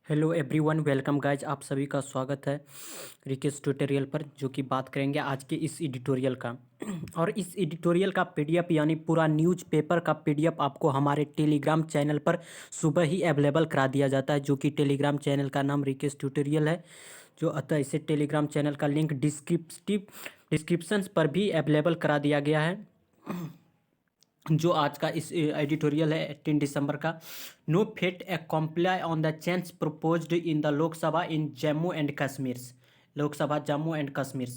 Hello everyone, welcome guys. आप सभी का स्वागत है रिकेश ट्यूटोरियल पर, जो कि बात करेंगे आज के इस एडिटोरियल का। और इस एडिटोरियल का पीडीएफ यानी पूरा न्यूज़पेपर का पीडीएफ आपको हमारे टेलीग्राम चैनल पर सुबह ही अवेलेबल करा दिया जाता है, जो कि टेलीग्राम चैनल का नाम रिकेश ट्यूटोरियल है। जो अतः इसे टेलीग्राम चैनल का लिंक डिस्क्रिप्शन पर भी अवेलेबल करा दिया गया है। जो आज का इस एडिटोरियल है 18 दिसंबर का। No fait accompli on the change proposed in the Lok Sabha in Jammu and Kashmir. Lok Sabha Jammu and Kashmir.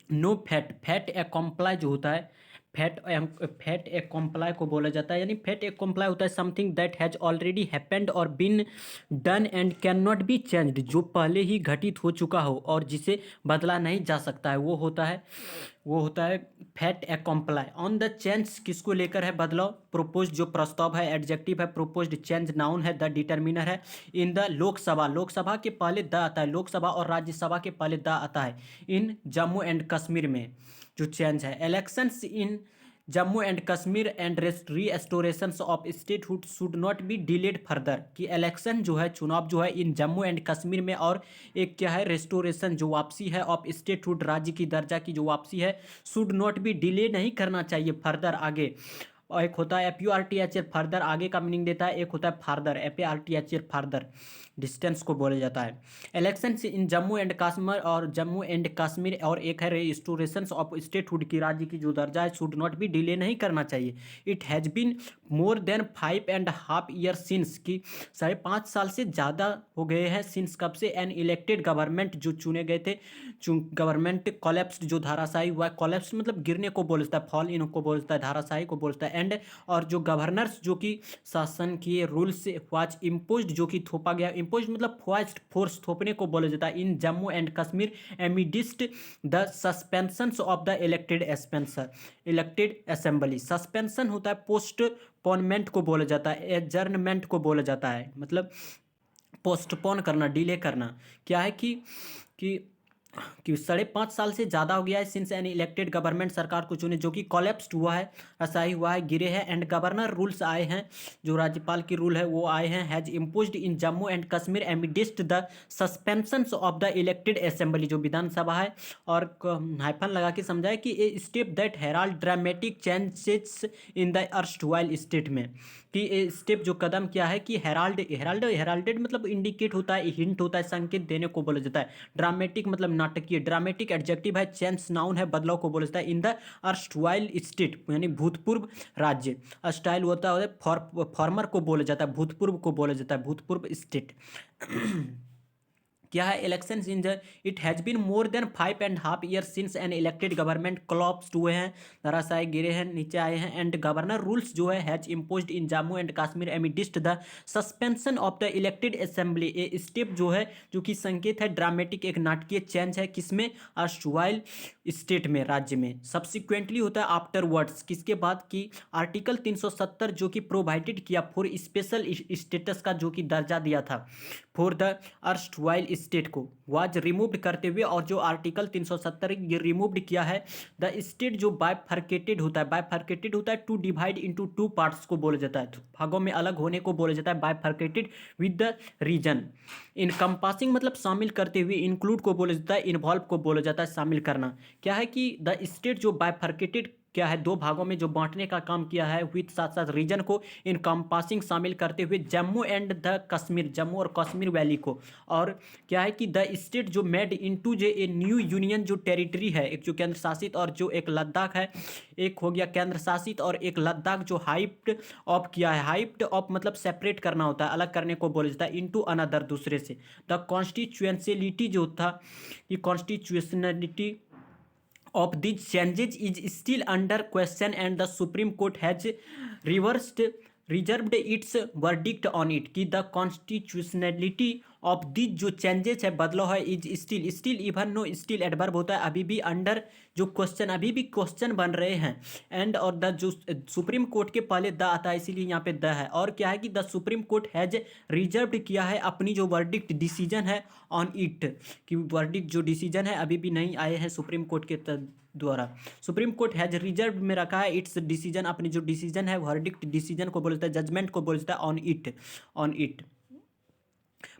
No fait, fait accompli जो होता है, फैट ए कॉम्प्लाई को बोला जाता है, यानी फैट ए कॉम्प्लाई होता है something that has already happened or been done and can not be changed. जो पहले ही घटित हो चुका हो और जिसे बदला नहीं जा सकता है, वो होता है fat accompli. On the change किसको लेकर है बदलाव? प्रोपोज जो प्रस्ताव है, एडजेक्टिव है, प्रोपोज्ड चेंज नाउन है, द डिटर्मिनर है। इन द लोकसभा, लोकसभा के पहले द आता है, लोकसभा और राज्यसभा के पहले द आता है। इन जम्मू एंड कश्मीर में जो चेंज है, elections in Jammu and Kashmir and restoration of statehood should not be delayed further. कि इलेक्शन जो है, चुनाव जो है इन जम्मू एंड कश्मीर में, और एक क्या है, रेस्टोरेशन जो वापसी है ऑफ स्टेटहुड, राज्य की दर्जा की जो वापसी है, शुड नॉट बी डिले नहीं करना चाहिए फर्दर, आगे। और एक होता है F you R T H L, further आगे का मीनिंग देता है। एक होता है farther, F A R T H L, farther distance को बोला जाता है। Election in Jammu and Kashmir और जम्मू एंड कश्मीर, और एक है रेस्टोरेशन ऑफ स्टेटहुड की, राज्य की जो दर्जा है, शुड नॉट बी डिले नहीं करना चाहिए। It has been more than 5.5 year since, की 5.5 साल से ज़्यादा हो गए हैं। सिंस कब से? एन इलेक्टेड गवर्नमेंट, जो चुने गए थे, गवर्नमेंट कोलैप्स, जो धाराशाही हुआ है। कोलैप्स मतलब गिरने को बोलता है, फॉल इन को बोलता है, धाराशाही को बोलता है। एंड और जो गवर्नर्स जो कि शासन किए, रूल्स वाज इम्पोज्ड जो कि थोपा गया, इम्पोज्ड मतलब फोर्स थोपने को बोला जाता है। In Jammu and Kashmir amidst the suspension of the elected assembly. Suspension होता है पोस्टपोनमेंट को बोला जाता है, एडजर्नमेंट को बोला जाता है, मतलब पोस्टपोन करना, डिले करना। क्या है कि 5.5 साल से ज़्यादा हो गया है सिंस एन इलेक्टेड गवर्नमेंट, सरकार को चुने, जो कि कोलैप्स्ड हुआ है, असाई हुआ है, गिरे हैं। एंड गवर्नर रूल्स आए हैं, जो राज्यपाल की रूल है वो आए हैं, has imposed in Jammu and Kashmir amidst the suspension of the elected assembly, जो विधानसभा है। और हाइफन लगा के समझाए कि a step that heralded dramatic changes in the erstwhile state में। कि ये स्टेप जो कदम क्या है, कि हेराल्डेड मतलब इंडिकेट होता है, हिंट होता है, संकेत देने को बोला जाता है। ड्रामेटिक मतलब नाटकीय, ड्रामेटिक एडजेक्टिव है, चेंज नाउन है, बदलाव को बोला जाता है। इन द अर्स्टवाइल स्टेट यानी भूतपूर्व राज्य। स्टाइल होता है फॉर्मर को बोला जाता है, भूतपूर्व को बोला जाता है, भूतपूर्व स्टेट। क्या है election in it has been more than 5.5 year since an elected government collapsed हुए हैं, धराशायी गिरे हैं, नीचे आए हैं। एंड गवर्नर रूल्स जो है has imposed in Jammu and Kashmir amidst the suspension of the elected assembly. A step जो है, जो कि संकेत है, ड्रामेटिक एक नाटकीय चेंज है, किसमें? अर्स्टवाइल स्टेट में, राज्य में। सब्सिक्वेंटली होता है आफ्टर वर्ड्स, किसके बाद? की आर्टिकल 370 जो कि प्रोवाइडेड किया फॉर स्पेशल स्टेटस का, जो कि दर्जा दिया था फॉर द अर्स्टवाइल स्टेट को, वाज रिमूव्ड करते हुए। और जो आर्टिकल 370 ये रिमूव्ड किया है, द स्टेट जो बाइफर्केटेड होता है, बाइफर्केटेड होता है टू डिवाइड इनटू 2 पार्ट्स को बोला जाता है, भागों में अलग होने को बोला जाता है, bifurcated with the region. Encompassing मतलब शामिल करते हुए, इंक्लूड को बोला जाता है, इन्वॉल्व को बोला जाता है, शामिल करना। क्या है कि द स्टेट जो बाइफर्केटेड क्या है, 2 भागों में जो बांटने का काम किया है, विथ साथ साथ रीजन को इनकम्पासिंग शामिल करते हुए, जम्मू एंड द कश्मीर, जम्मू और कश्मीर वैली को। और क्या है कि द स्टेट जो made into J a new union जो टेरिटरी है, एक जो केंद्र शासित, और जो एक लद्दाख है, एक हो गया केंद्र शासित, और एक लद्दाख जो हाइप्ड ऑफ किया है। हाइप्ड ऑफ मतलब सेपरेट करना होता है, अलग करने को बोला जाता है, इनटू अनदर, दूसरे से। द कॉन्स्टिट्यूएंशियलिटी जो था, कि constitutionality of these changes is still under question and the Supreme Court has reserved its verdict on it। कि द कॉन्स्टिट्यूशनलिटी ऑफ दिस जो चेंजेस है, बदलाव है, is still even know still adverb होता है, अभी भी अंडर जो क्वेश्चन, अभी भी क्वेश्चन बन रहे हैं। एंड और द जो सुप्रीम कोर्ट के पहले द आता है, इसीलिए यहाँ पे द है। और क्या है कि the supreme court has reserve किया है अपनी जो वर्डिक्ट डिसीजन है ऑन इट, कि वर्डिक्ट जो डिसीजन है अभी भी नहीं आए हैं सुप्रीम कोर्ट के द्वारा। सुप्रीम कोर्ट हैज रिजर्व में रखा है इट्स डिसीजन, अपनी जो डिसीजन है, वर्डिक्ट डिसीजन को बोलता है, जजमेंट को बोलता है, ऑन इट।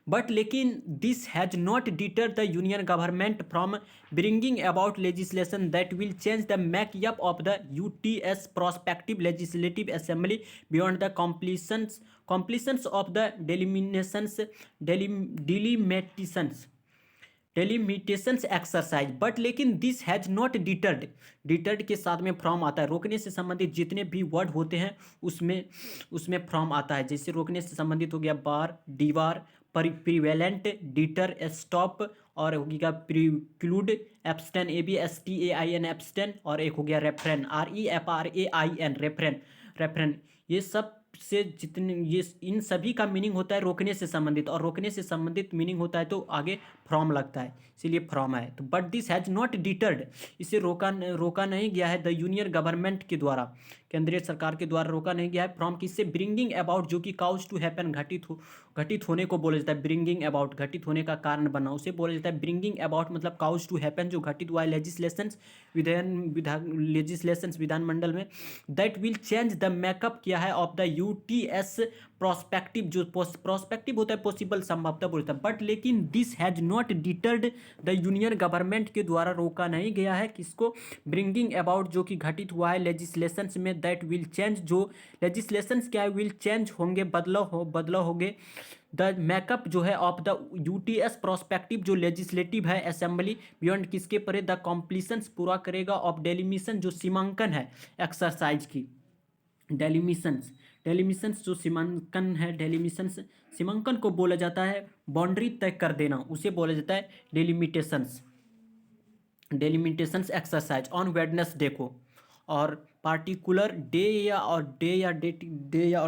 बट लेकिन this has not deter the union government from bringing about legislation that will change the makeup of the UTS prospective legislative assembly beyond the completions of the delimitations exercise but लेकिन this has not deterred के साथ में from आता है, रोकने से संबंधित जितने भी वर्ड होते हैं उसमें फ्रॉम आता है। जैसे रोकने से संबंधित हो गया बार, डीवार, प्रिवेलेंट, डिटर, स्टॉप, और हो गया प्रिक्लूड, एब्सटेन, ABSTAIN एब्सटेन, और एक हो गया रेफ्रेन, REFRAIN रेफ्रेन। ये सब से जितने ये इन सभी का मीनिंग होता है रोकने से संबंधित, और रोकने से संबंधित मीनिंग होता है तो आगे फ्रॉम लगता है, इसीलिए फ्रॉम है। तो but this has not deterred, इसे रोका नहीं गया है द यूनियन गवर्नमेंट के द्वारा, केंद्रीय सरकार के द्वारा रोका नहीं गया है फ्रॉम किससे, ब्रिंगिंग अबाउट, जो कि काउज टू हैपन, घटित होने को बोला जाता है। ब्रिंगिंग अबाउट घटित होने का कारण बना, उसे बोला जाता है ब्रिंगिंग अबाउट, मतलब काउज टू हैपन जो घटित हुआ है लेजिस्लेशंस विधानमंडल में, that will change the makeup किया है ऑफ द यूटीएस प्रोस्पेक्टिव, जो प्रोस्पेक्टिव होता है पॉसिबल संभवतः बोलता है। बट लेकिन this has not deterred the union government के द्वारा रोका नहीं गया है किसको, ब्रिंगिंग अबाउट जो कि घटित हुआ है लेजिस्लेशंस में, दैट विल चेंज, जो लेजिस्लेशंस क्या है विल चेंज होंगे, बदलाव होंगे, द मेकअप जो है ऑफ द यूटीएस प्रोस्पेक्टिव जो लेजिस्लेटिव है असेंबली बियॉन्ड किसके परे, द कॉम्प्लीशंस पूरा करेगा ऑफ डेलिमिशन जो सीमांकन है एक्सरसाइज की, डेलिमिशंस जो सीमांकन है, सीमांकन को बोला जाता है बाउंड्री तय कर देना, उसे बोला जाता है डेलिमिटेशंस एक्सरसाइज ऑन वेडनेसडे को, और पार्टिकुलर डे और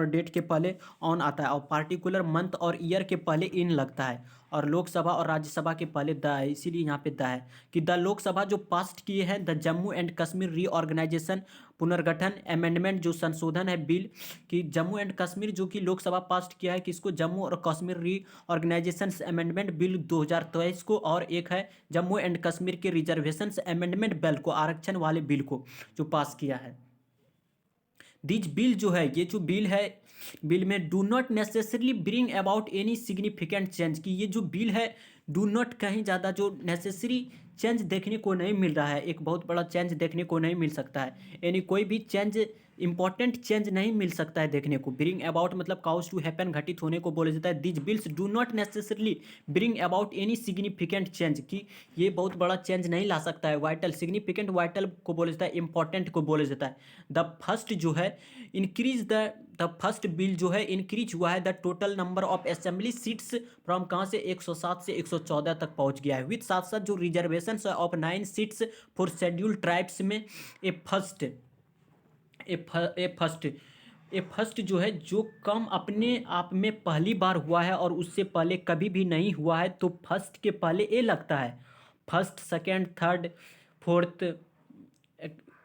डेट के पहले ऑन आता है, और पार्टिकुलर मंथ और ईयर के पहले इन लगता है, और लोकसभा और राज्यसभा के पहले द है, इसीलिए यहाँ पे द है कि द लोकसभा जो पास किए हैं the Jammu and Kashmir reorganisation पुनर्गठन अमेंडमेंट जो संशोधन है बिल, कि जम्मू एंड कश्मीर जो कि लोकसभा पास किया है किसको, जम्मू और कश्मीर रीऑर्गेनाइजेशन अमेंडमेंट बिल 2023 को, और एक है जम्मू एंड कश्मीर के रिजर्वेशंस अमेंडमेंट बिल को, आरक्षण वाले बिल को जो पास किया है। दिस बिल जो है, ये जो बिल है, बिल में do not necessarily bring about any significant change, की ये जो बिल है डू नॉट कहीं ज़्यादा जो नेसेसरी चेंज देखने को नहीं मिल रहा है, एक बहुत बड़ा चेंज देखने को नहीं मिल सकता है, यानी कोई भी चेंज इंपॉर्टेंट चेंज नहीं मिल सकता है देखने को। ब्रिंग अबाउट मतलब काउज टू हैपन घटित होने को बोला जाता है। This bills do not necessarily bring about any significant change, की ये बहुत बड़ा चेंज नहीं ला सकता है। वाइटल सिग्निफिकेंट, वाइटल को बोला जाता है, इंपॉर्टेंट को बोला जाता है। द फर्स्ट जो है इंक्रीज द फर्स्ट बिल जो है इंक्रीज हुआ है the total number of assembly seats from कहाँ से 107 से 114 तक पहुंच गया है, विद साथ साथ जो reservation of 9 seats for schedule tribes में ए फर्स्ट जो है जो कम अपने आप में पहली बार हुआ है और उससे पहले कभी भी नहीं हुआ है, तो फर्स्ट के पहले ए लगता है। First, second, third, fourth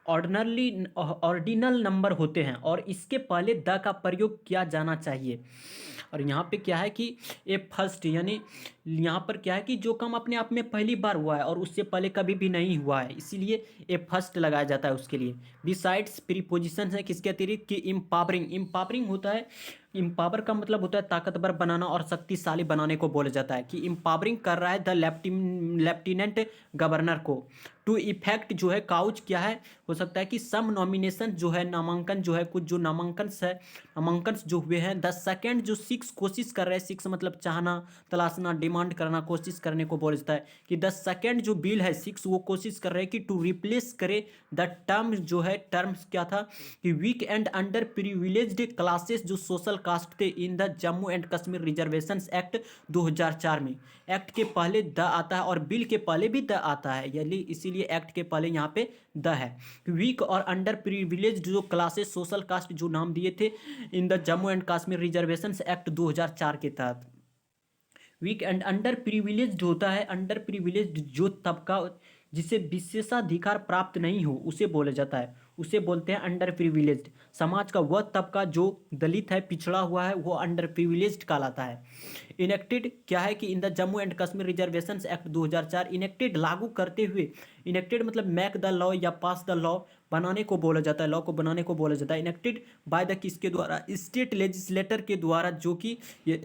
ordinal number होते हैं और इसके पहले द का प्रयोग किया जाना चाहिए। और यहाँ पे क्या है कि ए फर्स्ट यानी यहाँ पर क्या है कि जो काम अपने आप में पहली बार हुआ है और उससे पहले कभी भी नहीं हुआ है, इसीलिए ए फर्स्ट लगाया जाता है उसके लिए। बिसाइड्स प्रीपोजिशन है किसके अतिरिक्त, कि इम्पावरिंग होता है। इम्पावर का मतलब होता है ताकतवर बनाना और शक्तिशाली बनाने को बोला जाता है, कि इम्पावरिंग कर रहा है द लेफ्टिनेंट गवर्नर को। टू इफेक्ट जो है काउच क्या है, हो सकता है कि सम नॉमिनेशन जो है नामांकन जो है, कुछ जो नामांकन जो हुए हैं। द सेकेंड जो 6 कोशिश कर रहे हैं, 6 मतलब चाहना, तलाशना, डिमांड करना, कोशिश करने को बोला जाता है, कि द सेकेंड जो बिल है 6 वो कोशिश कर रहे हैं कि टू रिप्लेस करे द टर्म जो है, टर्म्स क्या था कि weak and underprivileged classes जो सोशल कास्ट थे in the Jammu and Kashmir reservations act 2004 में। एक्ट के पहले द आता है और बिल के पहले भी द आता है, यानी इसीलिए एक्ट के पहले यहाँ पे द है। वीक और अंडर प्रिविलेज्ड जो क्लासेस सोशल कास्ट जो नाम दिए थे in the Jammu and Kashmir reservations act 2004 के तहत। वीक एंड अंडर प्रिविलेज्ड होता है, अंडर प्रिविलेज्ड जो तबका जिसे विशेषाधिकार प्राप्त नहीं हो उसे बोला जाता है, उसे बोलते हैं अंडर प्रिविलेज्ड। समाज का वह तबका जो दलित है, पिछड़ा हुआ है, वो अंडर प्रिविलेज्ड कहलाता है। इनेक्टेड क्या है कि इन the Jammu and Kashmir reservations act 2004 enacted लागू करते हुए, इनेक्टेड मतलब मेक द लॉ या पास द लॉ, बनाने को बोला जाता है, लॉ को बनाने को बोला जाता है। इनेक्टेड बाय द किसके द्वारा, स्टेट लेजिस्लेटर के द्वारा, जो कि ये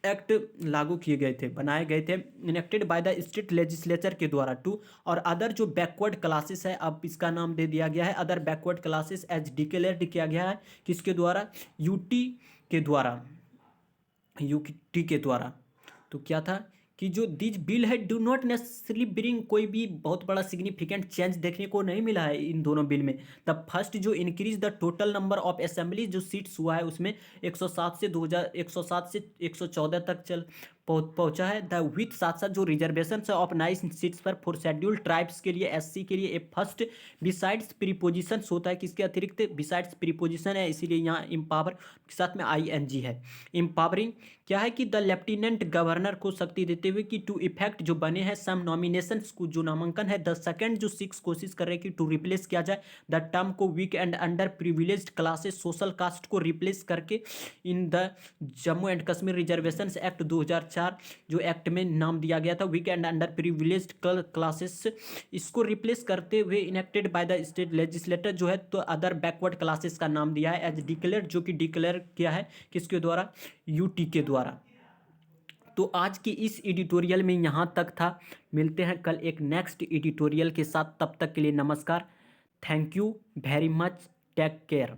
एक्ट लागू किए गए थे, बनाए गए थे, enacted by the state legislature के द्वारा टू। और अदर जो बैकवर्ड क्लासेस है, अब इसका नाम दे दिया गया है other backward classes as declared किया गया है किसके द्वारा, यूटी के द्वारा, यूटी के द्वारा। तो क्या था कि जो दिस बिल है डू नॉट नेसेसरली ब्रिंग, कोई भी बहुत बड़ा सिग्निफिकेंट चेंज देखने को नहीं मिला है इन दोनों बिल में। द फर्स्ट जो increase the total number of assembly जो सीट्स हुआ है उसमें 107 से 114 तक पहुंचा है। द विथ साथ साथ जो रिजर्वेशन है ऑफ 9 सीट्स पर फॉर शेड्यूल्ड ट्राइब्स के लिए, एससी के लिए ए फर्स्ट बिसाइड्स प्रीपोजिशन होता है, किसके अतिरिक्त बिसाइड्स प्रीपोजिशन है, इसीलिए यहाँ इम्पावर के साथ में आईएनजी है। इम्पावरिंग क्या है कि द लेफ्टिनेंट गवर्नर को शक्ति देते हुए कि टू इफेक्ट जो बने हैं सम नॉमिनेशंस को, जो नामांकन है। द सेकंड जो 6 कोशिश कर रहे हैं कि टू रिप्लेस किया जाए द टर्म को weak and underprivileged classes social caste को रिप्लेस करके in the Jammu and Kashmir reservation act 2004 जो एक्ट में नाम दिया गया था weak and underprivileged classes, इसको रिप्लेस करते हुए enacted by the state legislator जो है तो अदर बैकवर्ड क्लासेस का नाम दिया है एज डिक्लेयर, जो कि डिक्लेयर किया है किसके द्वारा, यूटी के द्वारा। तो आज की इस एडिटोरियल में यहाँ तक था, मिलते हैं कल एक नेक्स्ट एडिटोरियल के साथ, तब तक के लिए नमस्कार, thank you very much, take care.